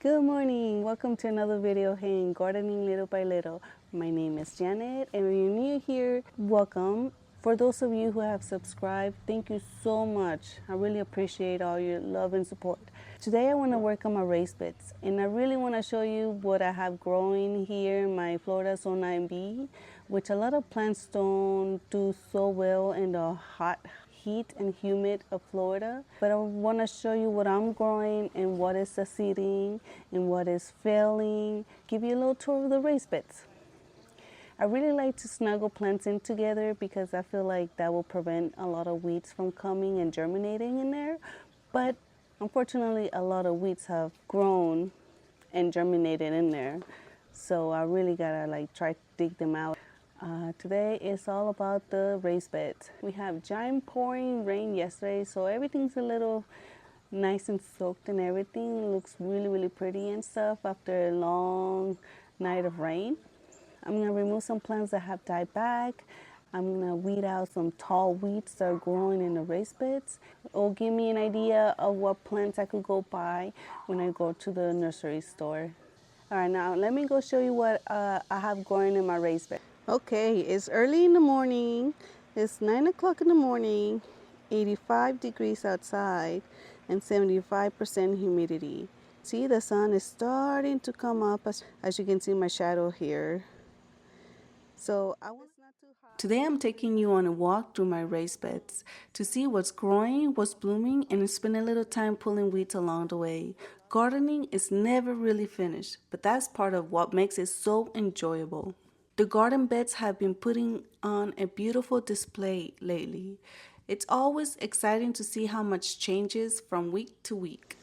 Good morning. Welcome to another video here in Gardening Little by Little. My name is Janet, and if you're new here, welcome. For those of you who have subscribed, thank you so much. I really appreciate all your love and support. Today I want to work on my raised beds, and I really want to show you what I have growing here in my Florida Zone 9B, which a lot of plants don't do so well in the hot heat and humid of Florida. But I want to show you what I'm growing and what is succeeding and what is failing. Give you a little tour of the raised beds. I really like to snuggle plants in together because I feel like that will prevent a lot of weeds from coming and germinating in there. But unfortunately, a lot of weeds have grown and germinated in there. So I really gotta try to dig them out. Today is all about the raised beds. We have giant pouring rain yesterday, so everything's a little nice and soaked and everything. It looks really pretty and stuff after a long night of rain. I'm gonna remove some plants that have died back. I'm gonna weed out some tall weeds that are growing in the raised beds. It will give me an idea of what plants I could go buy when I go to the nursery store. All right, now let me go show you what I have growing in my raised bed. Okay, it's early in the morning. It's 9 o'clock in the morning, 85 degrees outside, and 75% humidity. See, the sun is starting to come up as you can see my shadow here. So Today I'm taking you on a walk through my raised beds to see what's growing, what's blooming, and spend a little time pulling weeds along the way. Gardening is never really finished, but that's part of what makes it so enjoyable. The garden beds have been putting on a beautiful display lately. It's always exciting to see how much changes from week to week.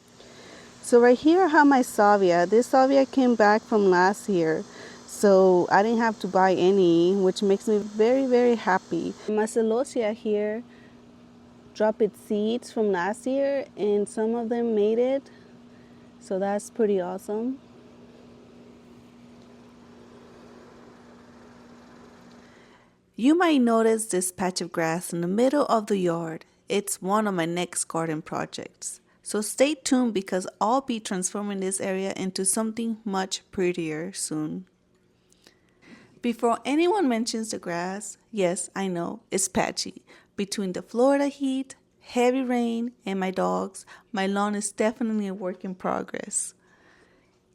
So right here I have my salvia. This salvia came back from last year, so I didn't have to buy any, which makes me very happy. My celosia here dropped its seeds from last year, and some of them made it, so that's pretty awesome. You might notice this patch of grass in the middle of the yard. It's one of my next garden projects. So stay tuned because I'll be transforming this area into something much prettier soon. Before anyone mentions the grass, yes, I know, it's patchy. Between the Florida heat, heavy rain, and my dogs, my lawn is definitely a work in progress.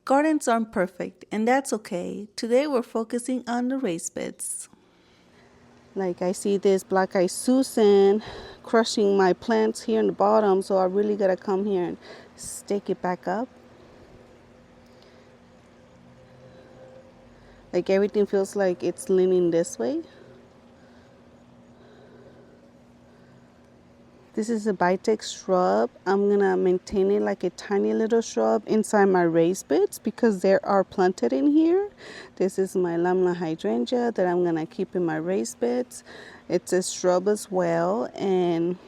Gardens aren't perfect, and that's okay. Today we're focusing on the raised beds. Like I see this black-eyed Susan crushing my plants here in the bottom, so I really gotta come here and stake it back up. Like everything feels like it's leaning this way. This is a Vitex shrub. I'm gonna maintain it like a tiny little shrub inside my raised beds because there are planted in here. This is my lamina hydrangea that I'm gonna keep in my raised beds. It's a shrub as well, and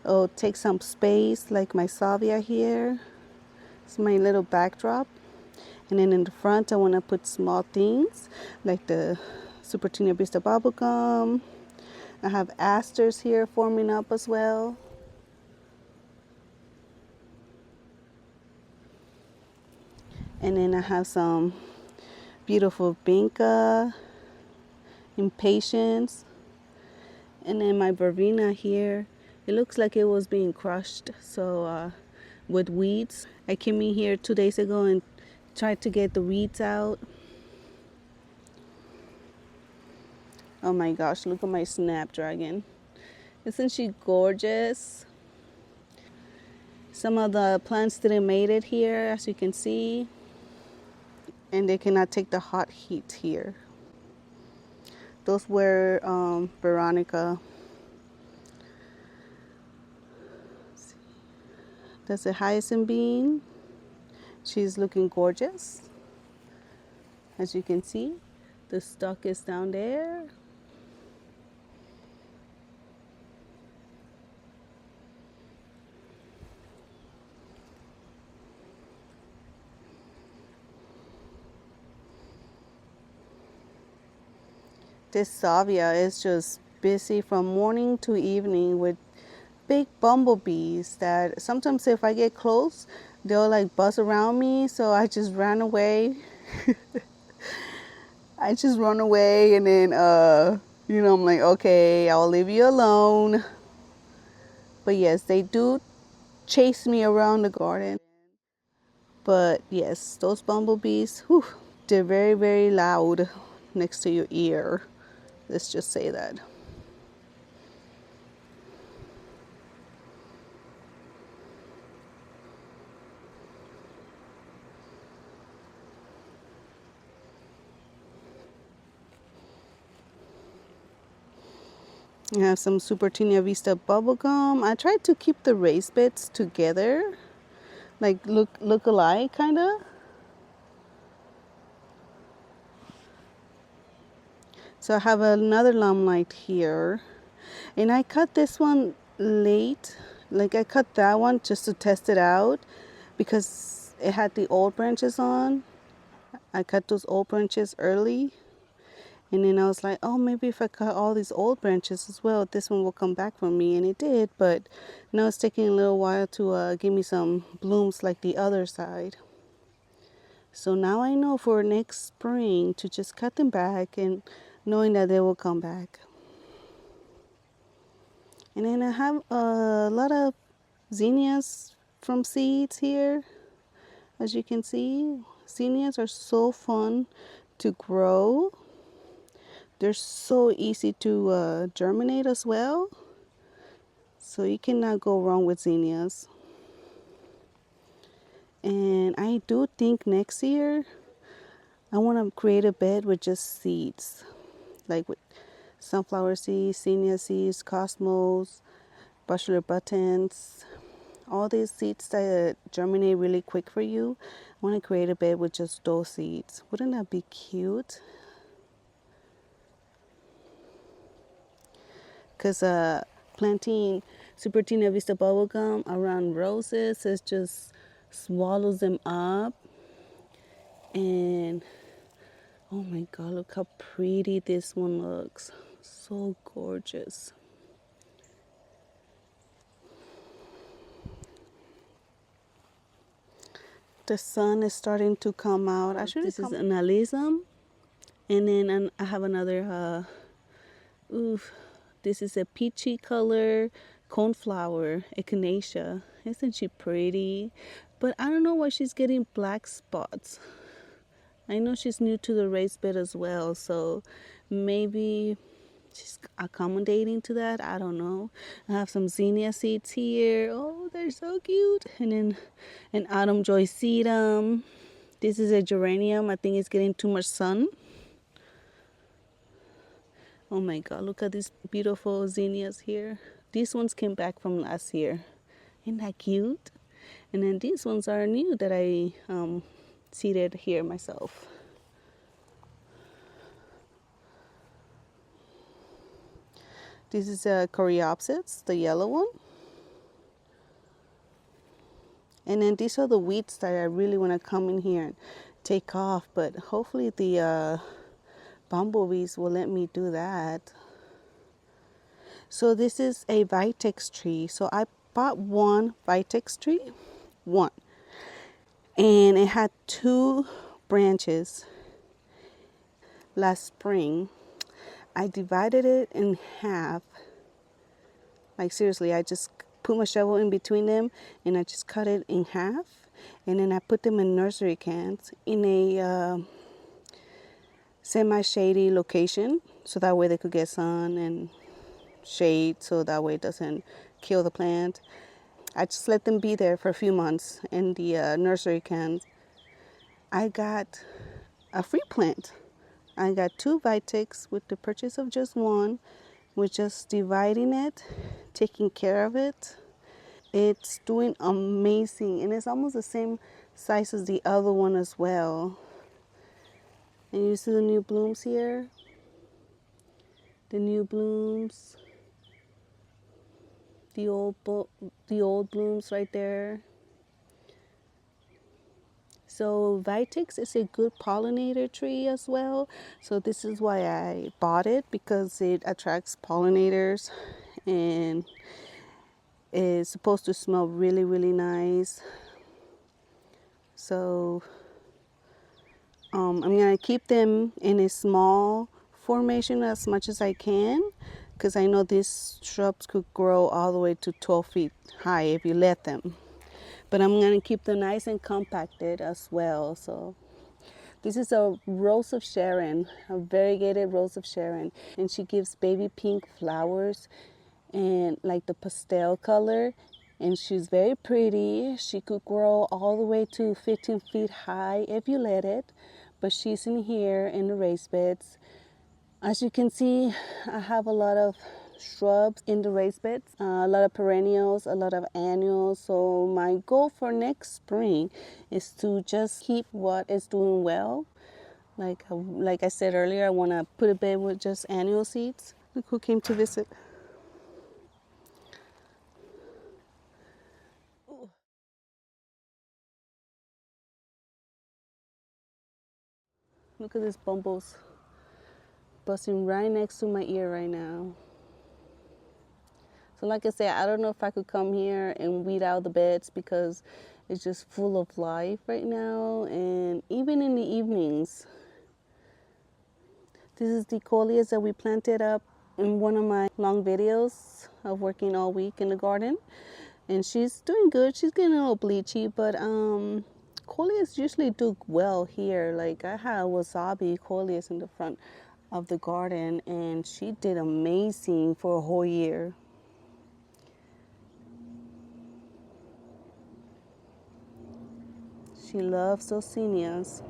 it'll take some space like my salvia here. It's my little backdrop. And then in the front I want to put small things like the Super Tino Vista bubblegum. I have asters here forming up as well. And then I have some beautiful vinca, impatiens. And then my verbena here, it looks like it was being crushed. So with weeds, I came in here 2 days ago and tried to get the weeds out. Oh my gosh, look at my snapdragon. Isn't she gorgeous? Some of the plants didn't make it here, as you can see, and they cannot take the hot heat here. Those were Veronica. That's a hyacinth bean. She's looking gorgeous. As you can see, the stalk is down there. This salvia is just busy from morning to evening with big bumblebees that sometimes if I get close, they'll like buzz around me, so I just ran away. I just run away, and then I'm like, okay, I'll leave you alone. But yes, they do chase me around the garden. But yes, those bumblebees, whew, they're very, very loud next to your ear. Let's just say that. I have some Super Tina Vista bubble gum. I tried to keep the raised bits together, like look alike, kind of. So I have another lum light here, and I cut this one late. Like I cut that one just to test it out because it had the old branches on. I cut those old branches early, and then I was like, oh, maybe if I cut all these old branches as well, this one will come back for me, and it did. But now it's taking a little while to give me some blooms like the other side. So now I know for next spring to just cut them back and knowing that they will come back. And then I have a lot of zinnias from seeds here. As you can see, zinnias are so fun to grow. They're so easy to germinate as well. So you cannot go wrong with zinnias. And I do think next year I want to create a bed with just seeds, like with sunflower seeds, zinnia seeds, cosmos, bachelor buttons, all these seeds that germinate really quick for you. I want to create a bed with just those seeds. Wouldn't that be cute? Because planting Super Tina Vista bubblegum around roses, it just swallows them up. And oh my God, look how pretty this one looks. So gorgeous. The sun is starting to come out. This is an alism. And then I have another, this is a peachy color coneflower, echinacea. Isn't she pretty? But I don't know why she's getting black spots. I know she's new to the raised bed as well, so maybe she's accommodating to that. I don't know. I have some zinnia seeds here. Oh, they're so cute. And then an autumn joy sedum. This is a geranium. I think it's getting too much sun. Oh my God, look at these beautiful zinnias here. These ones came back from last year. Isn't that cute? And then these ones are new that I seeded here myself. This is a coreopsis, the yellow one. And then these are the weeds that I really want to come in here and take off. But hopefully the bumblebees will let me do that. So this is a vitex tree. So I bought one vitex tree, one. And it had 2 branches last spring. I divided it in half. Like seriously, I just put my shovel in between them and I just cut it in half. And then I put them in nursery cans in a semi-shady location, so that way they could get sun and shade, so that way it doesn't kill the plant. I just let them be there for a few months in the nursery cans. I got a free plant. I got 2 vitex with the purchase of just one. We're just dividing it, taking care of it. It's doing amazing, and it's almost the same size as the other one as well. And you see the new blooms here? The new blooms. The old blooms right there. So vitex is a good pollinator tree as well. So this is why I bought it, because it attracts pollinators and is supposed to smell really, really nice. So I'm gonna keep them in a small formation as much as I can, because I know these shrubs could grow all the way to 12 feet high if you let them. But I'm gonna keep them nice and compacted as well. So this is a rose of Sharon, a variegated rose of Sharon, and she gives baby pink flowers and like the pastel color, and she's very pretty. She could grow all the way to 15 feet high if you let it, but she's in here in the raised beds. As you can see, I have a lot of shrubs in the raised beds, a lot of perennials, a lot of annuals. So my goal for next spring is to just keep what is doing well. Like I said earlier, I want to put a bed with just annual seeds. Look who came to visit. Look at this bumbles busting right next to my ear right now. So like I said, I don't know if I could come here and weed out the beds because it's just full of life right now. And even in the evenings, this is the coleus that we planted up in one of my long videos of working all week in the garden. And she's doing good. She's getting a little bleachy, but coleus usually do well here. Like I had wasabi coleus in the front of the garden, and she did amazing for a whole year. She loves those zinnias.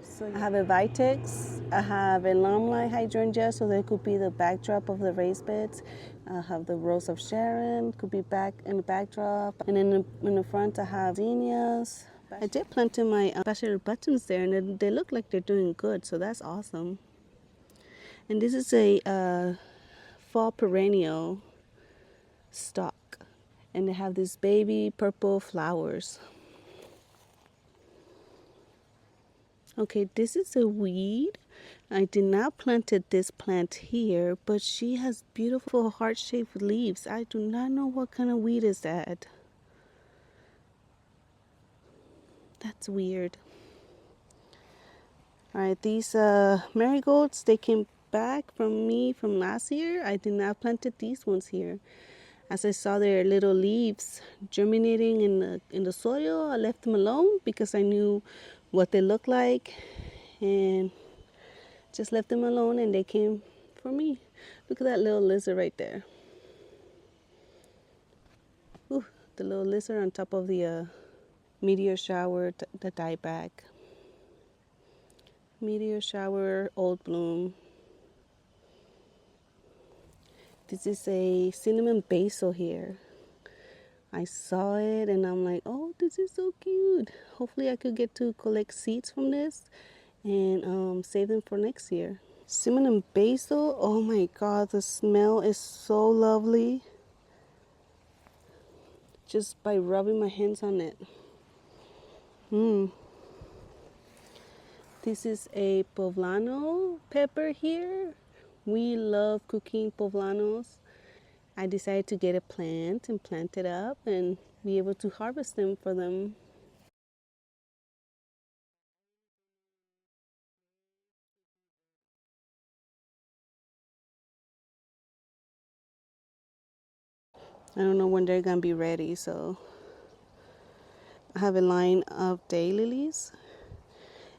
So I have a vitex, I have a limelight hydrangea, so they could be the backdrop of the raised beds. I have the rose of Sharon, could be back in the backdrop. And in the front I have zinnias. I did plant in my bachelor buttons there, and they look like they're doing good, so that's awesome. And this is a fall perennial stalk, and they have these baby purple flowers. Okay, this is a weed. I did not planted this plant here, but she has beautiful heart-shaped leaves. I do not know what kind of weed is that. That's weird. All right, these marigolds, they came back from me from last year. I did not planted these ones here. As I saw their little leaves germinating in the soil, I left them alone because I knew what they looked like, and just left them alone, and they came for me. Look at that little lizard right there. Ooh, the little lizard on top of the meteor shower that died back. Meteor shower, old bloom. This is a cinnamon basil here. I saw it and I'm like, oh, this is so cute. Hopefully I could get to collect seeds from this and save them for next year. Cinnamon basil, oh my god, the smell is so lovely. Just by rubbing my hands on it. This is a poblano pepper here. We love cooking poblanos. I decided to get a plant and plant it up and be able to harvest them for them. I don't know when they're gonna be ready, so I have a line of daylilies,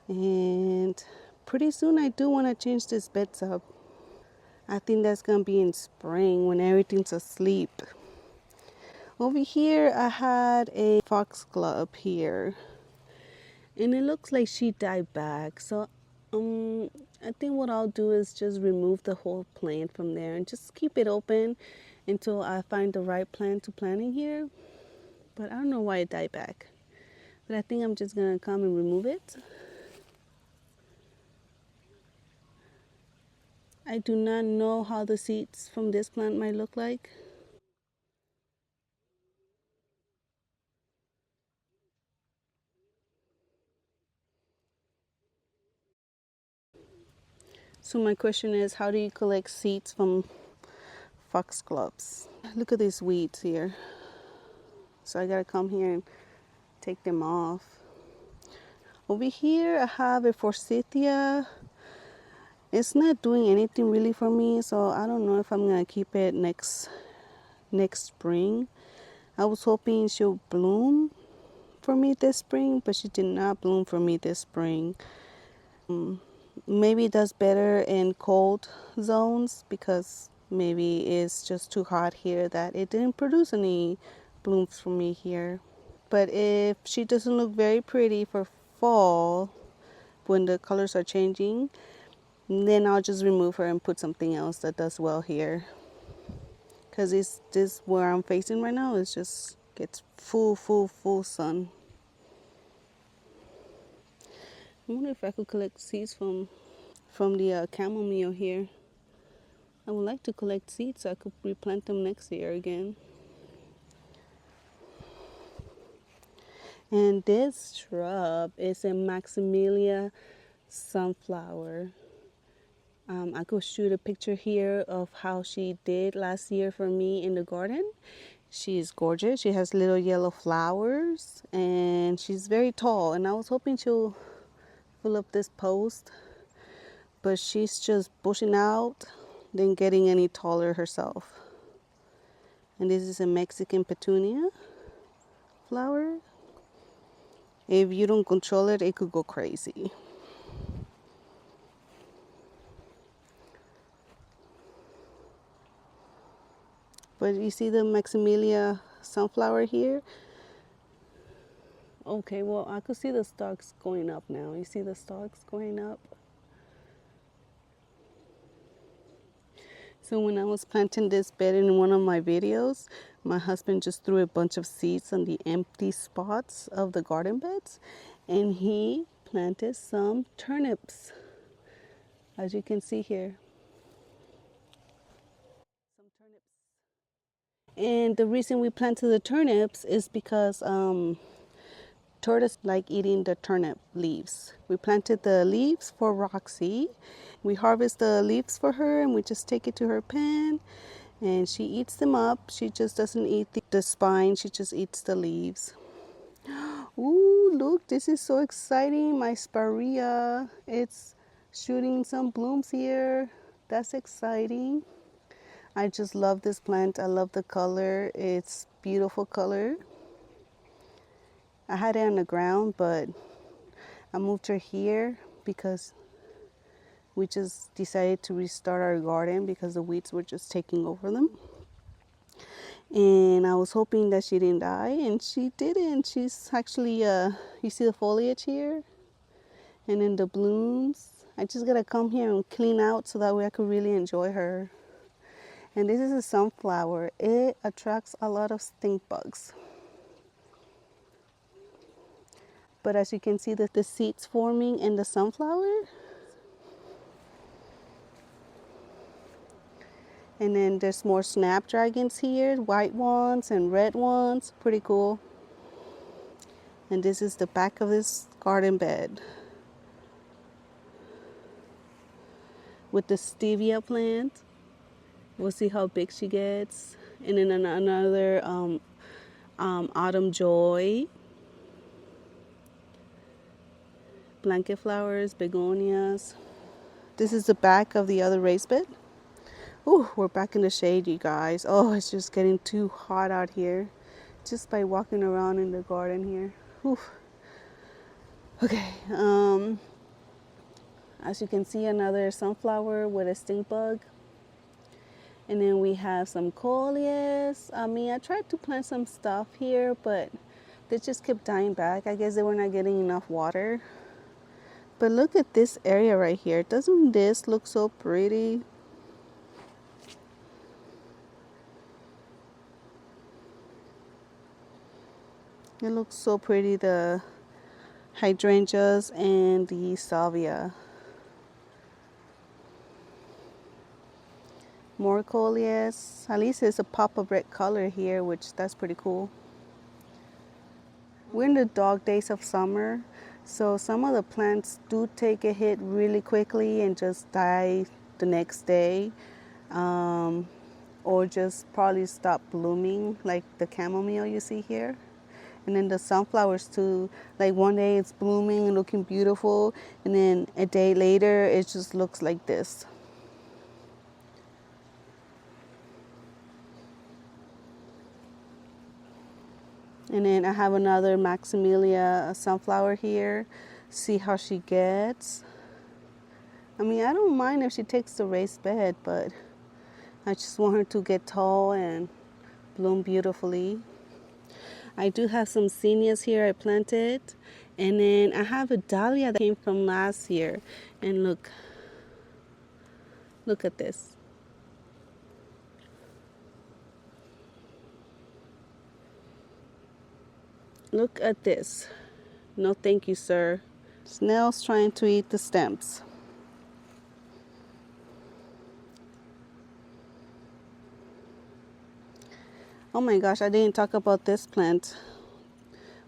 and pretty soon I do want to change this beds up. I think that's gonna be in spring when everything's asleep. Over here I had a foxglove here, and it looks like she died back, so I think what I'll do is just remove the whole plant from there and just keep it open until I find the right plant to plant in here. But I don't know why it died back, but I think I'm just gonna come and remove it. I do not know how the seeds from this plant might look like. So my question is, how do you collect seeds from foxgloves? Look at these weeds here. So I gotta come here and take them off. Over here I have a forsythia. It's not doing anything really for me, so I don't know if I'm gonna keep it next spring. I was hoping she'll bloom for me this spring, but she did not bloom for me this spring. Maybe it does better in cold zones because maybe it's just too hot here that it didn't produce any blooms for me here. But if she doesn't look very pretty for fall when the colors are changing, then I'll just remove her and put something else that does well here. Because this where I'm facing right now is just gets full sun. I wonder if I could collect seeds from the chamomile here. I would like to collect seeds so I could replant them next year again. And this shrub is a Maximilia sunflower. I could shoot a picture here of how she did last year for me in the garden. She is gorgeous. She has little yellow flowers and she's very tall. And I was hoping she'll fill up this post, but she's just bushing out, then getting any taller herself. And this is a Mexican petunia flower. If you don't control it, it could go crazy. But you see the Maximilia sunflower here? Okay, well, I could see the stalks going up now. You see the stalks going up? So when I was planting this bed in one of my videos, my husband just threw a bunch of seeds on the empty spots of the garden beds, and he planted some turnips, as you can see here. Some turnips. And the reason we planted the turnips is because tortoise like eating the turnip leaves. We planted the leaves for Roxy. We harvest the leaves for her and we just take it to her pen and she eats them up. She just doesn't eat the spine, she just eats the leaves. Ooh, look, this is so exciting. My spirea, it's shooting some blooms here. That's exciting. I just love this plant. I love the color. It's beautiful color. I had it on the ground, but I moved her here because we just decided to restart our garden because the weeds were just taking over them. And I was hoping that she didn't die, and she didn't. She's actually, you see the foliage here? And then the blooms. I just gotta come here and clean out so that way I could really enjoy her. And this is a sunflower. It attracts a lot of stink bugs. But as you can see, the seeds forming in the sunflower. And then there's more snapdragons here, white ones and red ones. Pretty cool. And this is the back of this garden bed with the stevia plant. We'll see how big she gets. And then another autumn joy, blanket flowers, begonias. This is the back of the other raised bed. Ooh, we're back in the shade, you guys. Oh, it's just getting too hot out here just by walking around in the garden here. Oof. Okay, as you can see, another sunflower with a stink bug. And then we have some coleus. I tried to plant some stuff here, but they just kept dying back. I guess they were not getting enough water. But look at this area right here. Doesn't this look so pretty? It looks so pretty, the hydrangeas and the salvia. More coleus. At least there's a pop of red color here, which that's pretty cool. We're in the dog days of summer, so some of the plants do take a hit really quickly and just die the next day, or just probably stop blooming, like the chamomile you see here. And then the sunflowers too, like one day it's blooming and looking beautiful, and then a day later it just looks like this. And then I have another Maximilia sunflower here. See how she gets. I mean, I don't mind if she takes the raised bed, but I just want her to get tall and bloom beautifully. I do have some zinnias here I planted. And then I have a dahlia that came from last year. And look at this. Look at this. No thank you, sir. Snails trying to eat the stems. Oh my gosh, I didn't talk about this plant,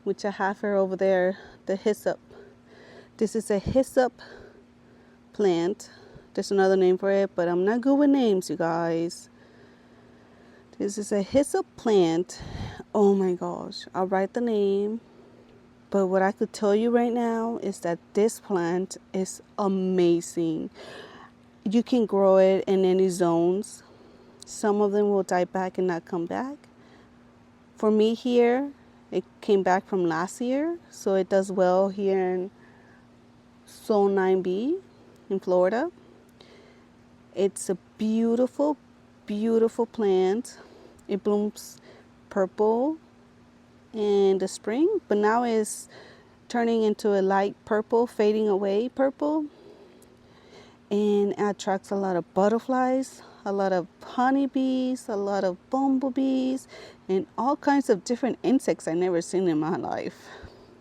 which I have here over there, the hyssop. This is a hyssop plant. There's another name for it, but I'm not good with names, you guys. This is a hyssop plant. Oh my gosh, I'll write the name. But what I could tell you right now is that this plant is amazing. You can grow it in any zones. Some of them will die back and not come back. For me here, it came back from last year, so it does well here in Zone 9B in Florida. It's a beautiful, beautiful plant. It blooms purple in the spring, but now it's turning into a light purple, fading away purple, and attracts a lot of butterflies, a lot of honeybees, a lot of bumblebees, and all kinds of different insects I've never seen in my life.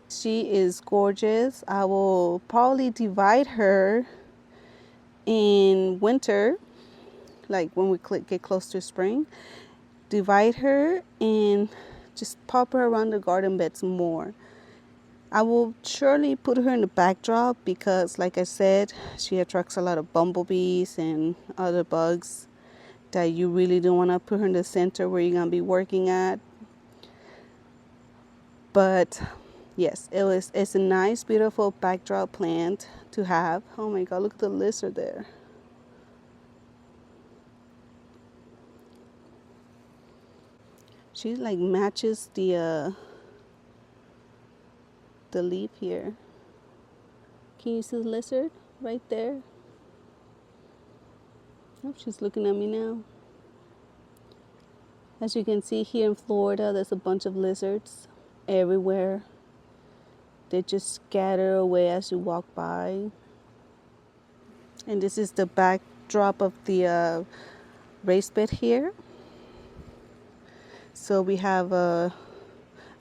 She is gorgeous. I will probably divide her in winter, like when we get close to spring, divide her and just pop her around the garden beds more. I will surely put her in the backdrop because, like I said, she attracts a lot of bumblebees and other bugs that you really don't want to put her in the center where you're going to be working at. But yes, it's a nice, beautiful backdrop plant to have. Oh my God, look at the lizard there. She like matches the leaf here. Can you see the lizard right there? Oh, she's looking at me now. As you can see here in Florida, there's a bunch of lizards everywhere. They just scatter away as you walk by. And this is the backdrop of the raised bed here. So we have a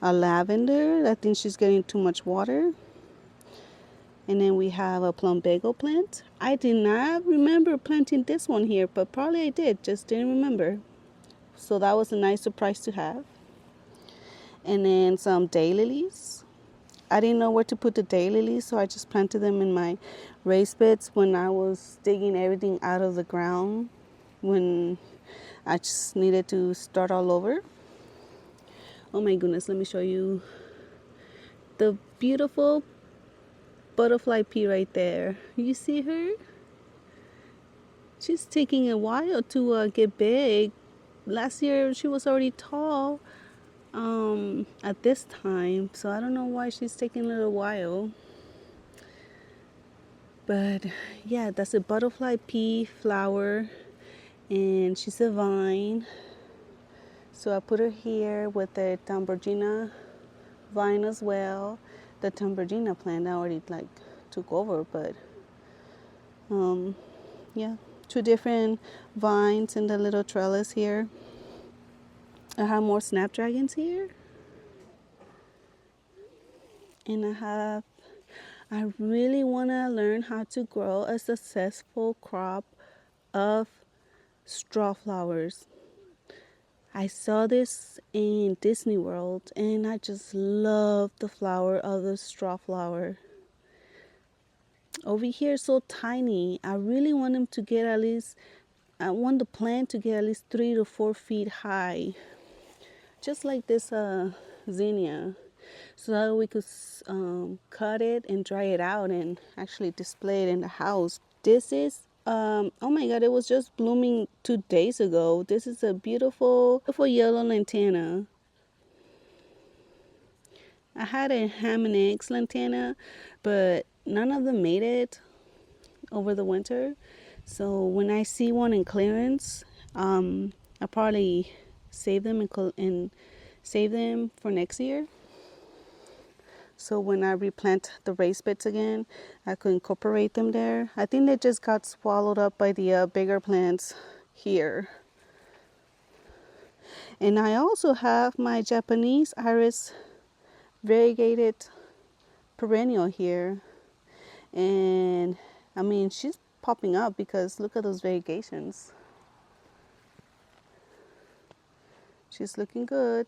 lavender. I think she's getting too much water. And then we have a plumbago plant. I did not remember planting this one here, but probably I did, just didn't remember. So that was a nice surprise to have. And then some daylilies. I didn't know where to put the daylilies, so I just planted them in my raised beds when I was digging everything out of the ground, when I just needed to start all over. Oh my goodness, let me show you the beautiful butterfly pea right there. You see her? She's taking a while to get big. Last year she was already tall at this time, so I don't know why she's taking a little while. But yeah, that's a butterfly pea flower, and she's a vine. So I put her here with the Tamborgina vine as well. The Tamborgina plant I already took over, but yeah, 2 different vines in the little trellis here. I have more snapdragons here, and I really want to learn how to grow a successful crop of straw flowers. I saw this in Disney World, and I just love the flower of the straw flower. Over here, it's so tiny. I really want them to get at least, I want the plant to get at least 3 to 4 feet high. Just like this zinnia. so that we could cut it and dry it out and actually display it in the house. This is oh my god, it was just blooming 2 days ago. This is a beautiful, beautiful yellow lantana. I had a ham and eggs lantana, but none of them made it over the winter. So when I see one in clearance, I probably save them and save them for next year. So when I replant the raised beds again, I could incorporate them there. I think they just got swallowed up by the bigger plants here. And I also have my Japanese iris variegated perennial here. And I mean, she's popping up because look at those variegations. She's looking good.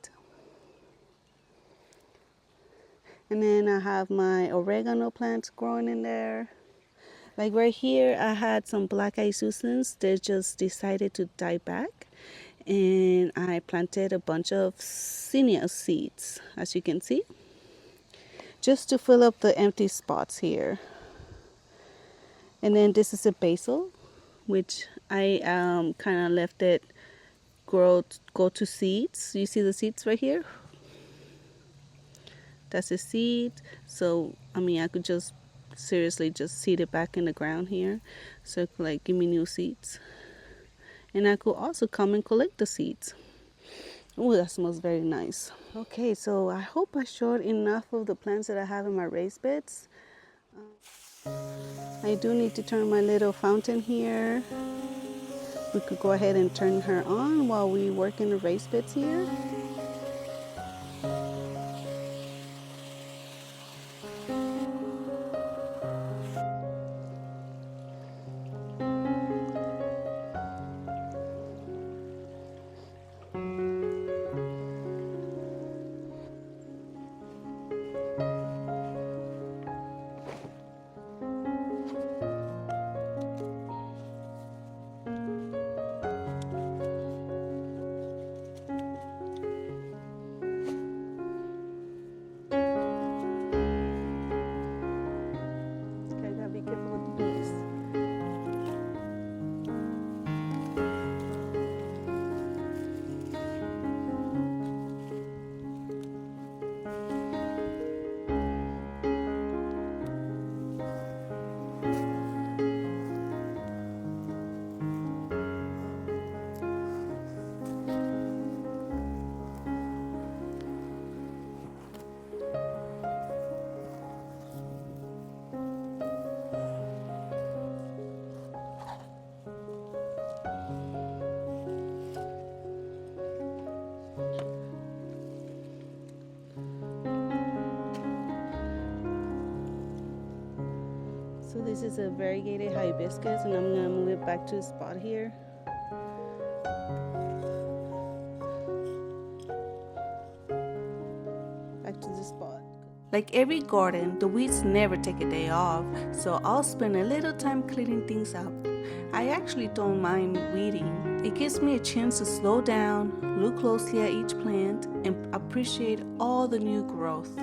And then I have my oregano plants growing in there. Like right here, I had some black-eyed Susans. They just decided to die back. And I planted a bunch of zinnia seeds, as you can see, just to fill up the empty spots here. And then this is a basil, which I kind of left it go to seeds. You see the seeds right here? That's a seed. So I mean, I could just seriously just seed it back in the ground here, so it could like give me new seeds. And I could also come and collect the seeds. Oh, that smells very nice. Okay, so I hope I showed enough of the plants that I have in my raised beds. I do need to turn my little fountain here. We could go ahead and turn her on while we work in the raised beds here. Okay, gotta be careful with the bees. So this is a variegated hibiscus, and I'm gonna move it back to the spot here. Back to the spot. Like every garden, the weeds never take a day off, so I'll spend a little time cleaning things up. I actually don't mind weeding. It gives me a chance to slow down, look closely at each plant, and appreciate all the new growth.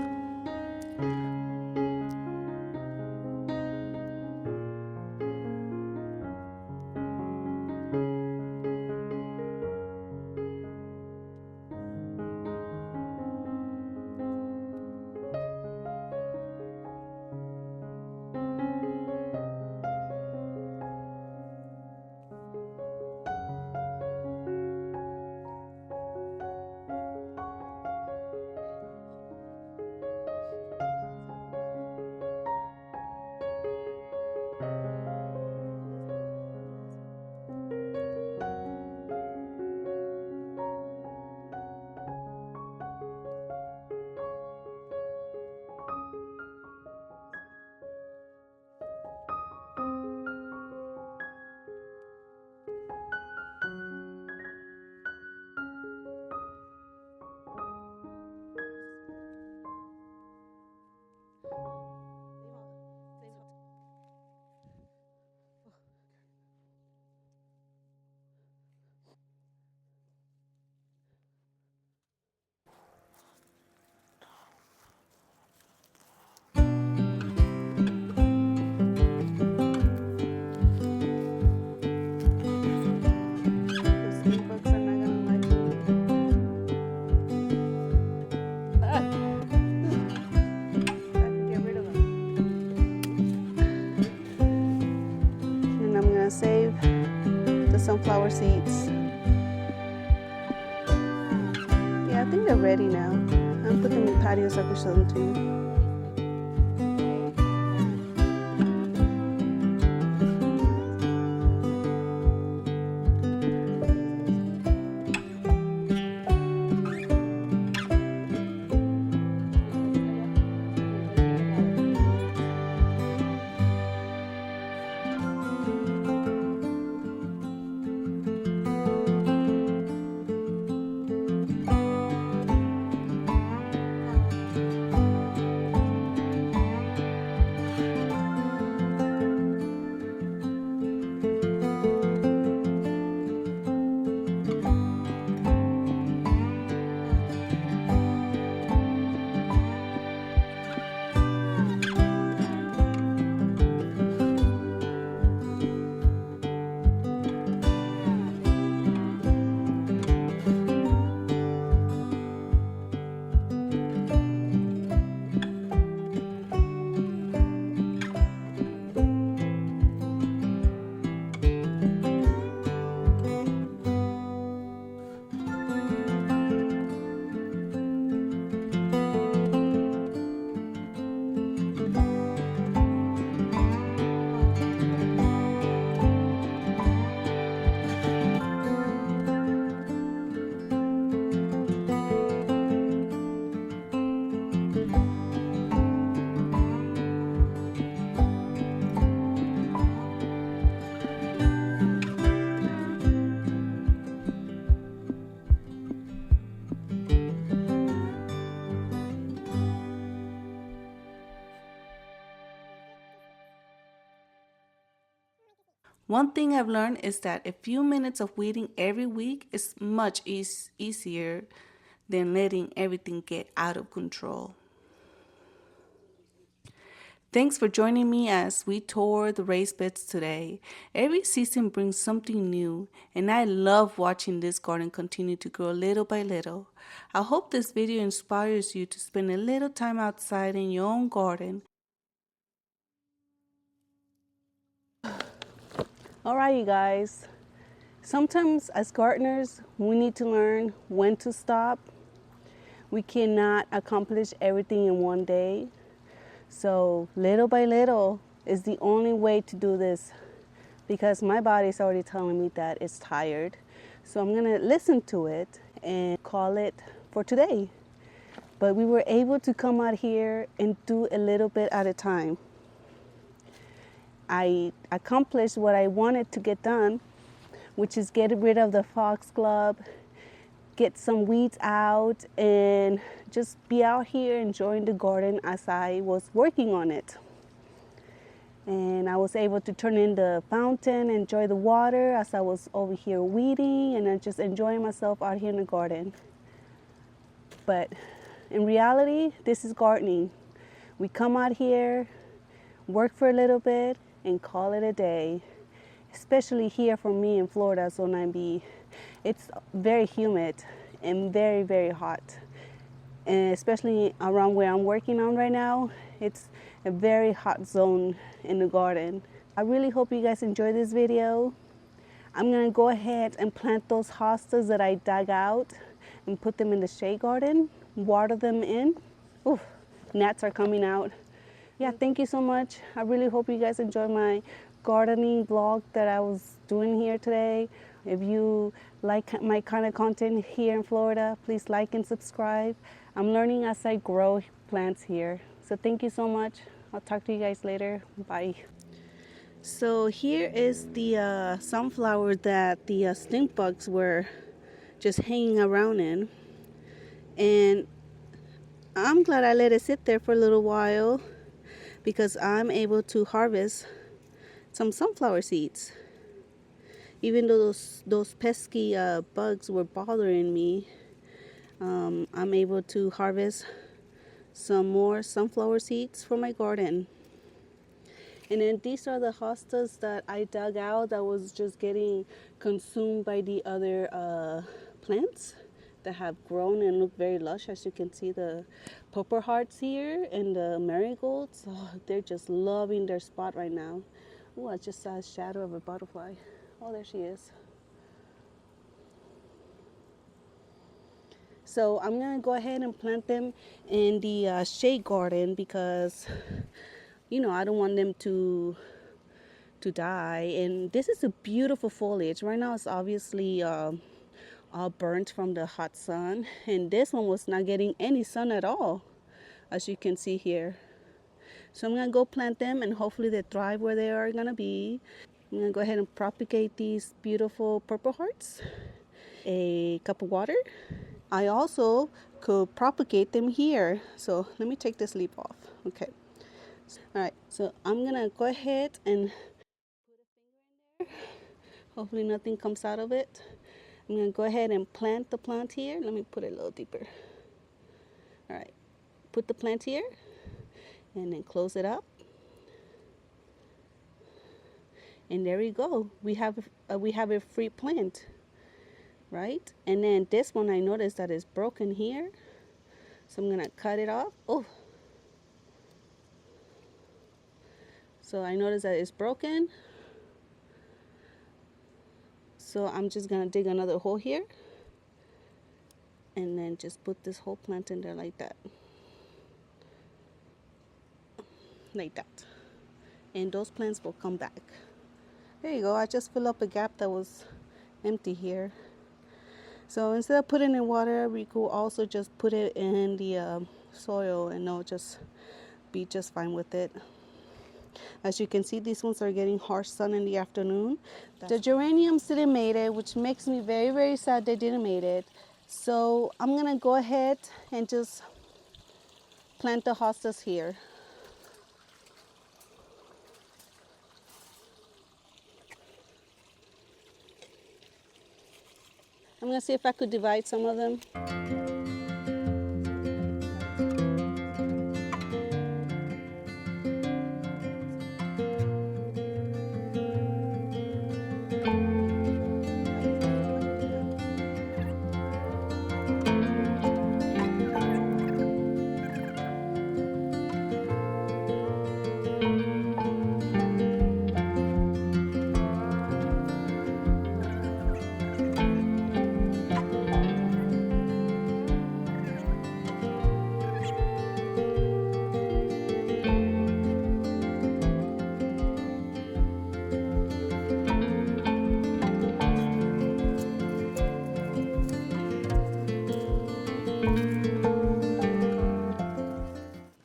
sunflower seeds. Yeah, I think they're ready now. I'll put them in the patio so I can show them to you. One thing I've learned is that a few minutes of weeding every week is much easier than letting everything get out of control. Thanks for joining me as we tour the raised beds today. Every season brings something new, and I love watching this garden continue to grow little by little. I hope this video inspires you to spend a little time outside in your own garden. All right, you guys. Sometimes as gardeners, we need to learn when to stop. We cannot accomplish everything in one day. So little by little is the only way to do this, because my body is already telling me that it's tired. So I'm gonna listen to it and call it for today. But we were able to come out here and do a little bit at a time. I accomplished what I wanted to get done, which is get rid of the foxglove, get some weeds out, and just be out here enjoying the garden as I was working on it. And I was able to turn in the fountain, enjoy the water as I was over here weeding, and I'm just enjoying myself out here in the garden. But in reality, this is gardening. We come out here, work for a little bit, and call it a day. Especially here for me in Florida, Zone 9B. It's very humid and very, very hot. And especially around where I'm working on right now, it's a very hot zone in the garden. I really hope you guys enjoy this video. I'm gonna go ahead and plant those hostas that I dug out and put them in the shade garden, water them in. Ooh, gnats are coming out. Yeah, thank you so much. I really hope you guys enjoy my gardening vlog that I was doing here today. If you like my kind of content here in Florida, please like and subscribe. I'm learning as I grow plants here. So thank you so much. I'll talk to you guys later. Bye. So here is the sunflower that the stink bugs were just hanging around in. And I'm glad I let it sit there for a little while, because I'm able to harvest some sunflower seeds. Even though those pesky bugs were bothering me, I'm able to harvest some more sunflower seeds for my garden. And then these are the hostas that I dug out that was just getting consumed by the other plants that have grown and look very lush. As you can see, the purple hearts here and the marigolds, oh, they're just loving their spot right now. Oh, I just saw a shadow of a butterfly. Oh, there she is. So I'm gonna go ahead and plant them in the shade garden because, I don't want them to die. And this is a beautiful foliage. Right now it's obviously all burnt from the hot sun, and this one was not getting any sun at all, as you can see here. So I'm gonna go plant them and hopefully they thrive where they are gonna be. I'm gonna go ahead and propagate these beautiful purple hearts. A cup of water. I also could propagate them here. So let me take this leaf off. Okay. All right. So I'm gonna go ahead and hopefully nothing comes out of it. I'm gonna go ahead and plant the plant here. Let me put it a little deeper. All right. Put the plant here and then close it up. And there we go. We have a free plant, right? And then this one I noticed that is broken here. So I'm gonna cut it off. Oh. So I noticed that it's broken. So I'm just gonna dig another hole here and then just put this whole plant in there like that. Like that. And those plants will come back. There you go. I just fill up a gap that was empty here. So instead of putting it in water, we could also just put it in the soil and it'll just be just fine with it. As you can see, these ones are getting harsh sun in the afternoon. The geraniums didn't make it, which makes me very, very sad they didn't make it. So I'm gonna go ahead and just plant the hostas here. I'm gonna see if I could divide some of them.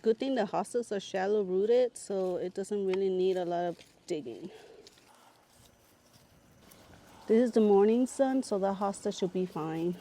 Good thing the hostas are shallow rooted, so it doesn't really need a lot of digging. This is the morning sun, so the hosta should be fine.